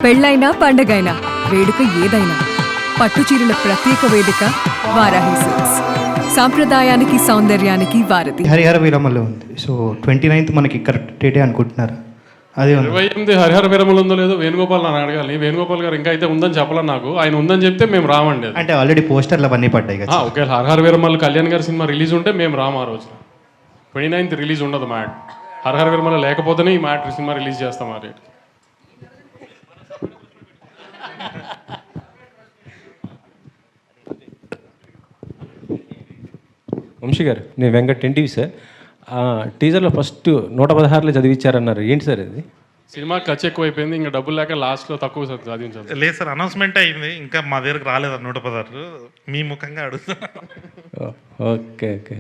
పెళ్ళైనా పండగైనా వేడుక ఏదైనా పట్టుచీరల ప్రత్యేక వేదిక వారాహి సిల్క్స్. సాంప్రదాయానికి సౌందర్యానికి వారధి. హరిహర వీరమలో ఉంది. సో 29th మనకి కరెక్ట్ డేటే అనుకుంటున్నారు. అదే 28 హరిహర వీరమలు ఉందో లేదో వేణుగోపాల్ నన్ను అడగాలి. వేణుగోపాల్ గారు ఇంకా అయితే ఉందని చెప్పాలని నాకు. ఆయన ఉందని చెప్తే మేము రామండి. అంటే ఆల్రెడీ పోస్టర్లు అవన్నీ పడ్డాయి కదా. ఓకే, హరిహర వీరమలు కళ్యాణ్ గారి సినిమా రిలీజ్ ఉంటే మేము రాము. ఆ రోజు 29th రిలీజ్ ఉండదు మ్యాట్. హరిహర వీరమల లేకపోతేనే ఈ మ్యాట్ సినిమా రిలీజ్ చేస్తాం. మరి వంశీ గారు, నేను వెంకట్ ఎన్టీవీ సార్. టీజర్లో ఫస్ట్ 116లో చదివించారన్నారు, ఏంటి సార్ అది? సినిమా ఖర్చు ఎక్కువైపోయింది, ఇంకా డబ్బులు లేక లాస్ట్లో తక్కువ చదివించాలి. లేదు సార్, అనౌన్స్మెంట్ అయింది, ఇంకా మా దగ్గరకు రాలేదు. 116 మీ ముఖంగా అడుగుతున్నా. Okay okay.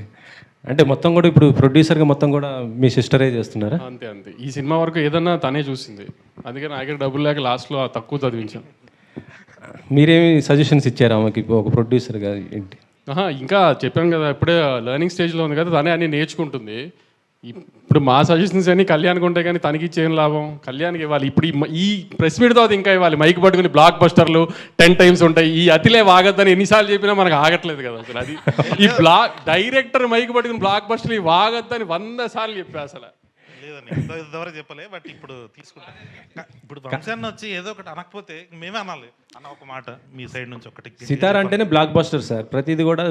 అంటే మొత్తం కూడా ఇప్పుడు ప్రొడ్యూసర్గా మొత్తం కూడా మీ సిస్టరే చేస్తున్నారా? అంతే అంతే. ఈ సినిమా వరకు ఏదన్నా తనే చూసింది, అందుకే నా దగ్గర డబ్బులు లేక లాస్ట్లో తక్కువ చదివించాం. మీరేమి సజెషన్స్ ఇచ్చారు ఆమెకి ఒక ప్రొడ్యూసర్గా ఏంటి? ఇంకా చెప్పాను కదా, ఇప్పుడే లెర్నింగ్ స్టేజ్లో ఉంది కదా, తనే అన్ని నేర్చుకుంటుంది. ఇప్పుడు మా సజెషన్స్ అన్ని కళ్యాణ్కి ఉంటాయి, కానీ తనకి ఇచ్చేం లాభం? కళ్యాణ్కి ఇవ్వాలి. ఇప్పుడు ఈ ప్రెస్ మీట్ తర్వాత ఇంకా ఇవ్వాలి. మైక్ పట్టుకుని బ్లాక్ బస్టర్లు 10 times ఉంటాయి. ఈ అతిలే వాగద్దని ఎన్నిసార్లు చెప్పినా మనకు ఆగట్లేదు కదా అసలు. అది ఈ డైరెక్టర్ మైక్ పట్టుకుని బ్లాక్ బస్టర్లు వాగద్దని 100 సార్లు చెప్పా అసలు. లేదండి, ఇంతవరకు చెప్పలే, బట్ ఇప్పుడు తీసుకుంటాం. ఇప్పుడు వంశాన్ని వచ్చి ఏదో ఒకటి అనకపోతే మేమే అనాలి అన్న ఒక మాట మీ సైడ్ నుంచి ఒకటి. సితార అంటేనే బ్లాక్ బస్టర్ సార్, ప్రతిది కూడా.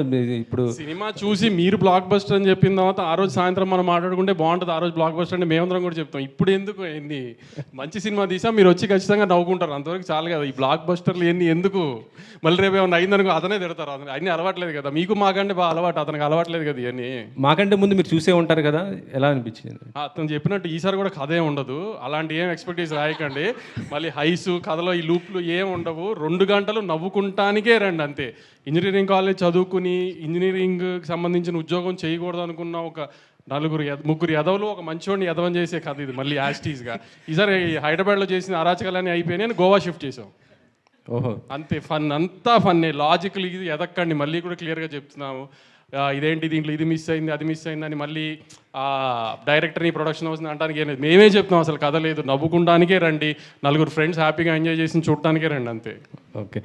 ఇప్పుడు సినిమా చూసి మీరు బ్లాక్ బస్టర్ అని చెప్పిన తర్వాత ఆ రోజు సాయంత్రం మనం మాట్లాడుకుంటే బాగుంటుంది. ఆ రోజు బ్లాక్ బస్టర్ అంటే మేమందరం కూడా చెప్తాం. ఇప్పుడు ఎందుకు ఎన్ని మంచి సినిమా తీసా మీరు వచ్చి ఖచ్చితంగా నవ్వుకుంటారు, అంతవరకు చాలు కదా. ఈ బ్లాక్ బస్టర్లు ఎన్ని ఎందుకు? మళ్ళీ రేపు ఏమన్నా అయిందనుకో అతనే తిడతారు. అన్నీ అలవాట్లేదు కదా మీకు, మాకంటే బాగా అలవాటు, అతనికి అలవాట్లేదు కదా ఇవన్నీ. మాకంటే ముందు మీరు చూసే ఉంటారు కదా, ఎలా అనిపించింది? అతను చెప్పినట్టు ఈసారి కూడా కథ ఏం ఉండదు. అలాంటి ఏం ఎక్స్పెక్టేషన్ రాయకండి. మళ్ళీ హైస్ కథలో ఈ లూప్లు ఏం ఉండవు. 2 గంటలు నవ్వుకుంటానికే రండి అంతే. ఇంజనీరింగ్ కాలేజ్ చదువుకుని ఇంజనీరింగ్కి సంబంధించిన ఉద్యోగం చేయకూడదు అనుకున్న ఒక 3 ఎదవలు ఒక మంచివాడిని ఎదవని చేసే కథ ఇది. మళ్ళీ యాస్టీస్గా ఈసారి హైదరాబాద్లో చేసిన అరాచకాలన్నీ అయిపోయినాయి, గోవా షిఫ్ట్ చేసాం. ఓహో, అంతే. ఫన్ అంతా ఫన్నే. లాజికల్ ఇది ఎదక్కండి. మళ్ళీ కూడా క్లియర్గా చెప్తున్నాము. ఇదేంటి దీంట్లో ఇది మిస్ అయింది అది మిస్ అయింది అని మళ్ళీ డైరెక్టర్ని ప్రొడక్షన్ హౌస్ని అనడానికి ఏం లేదు. మేమే చెప్తాం అసలు కథ లేదు, నవ్వుకుంటానికే రండి. 4 ఫ్రెండ్స్ హ్యాపీగా ఎంజాయ్ చేసి చూడటానికే రండి అంతే. ఓకే.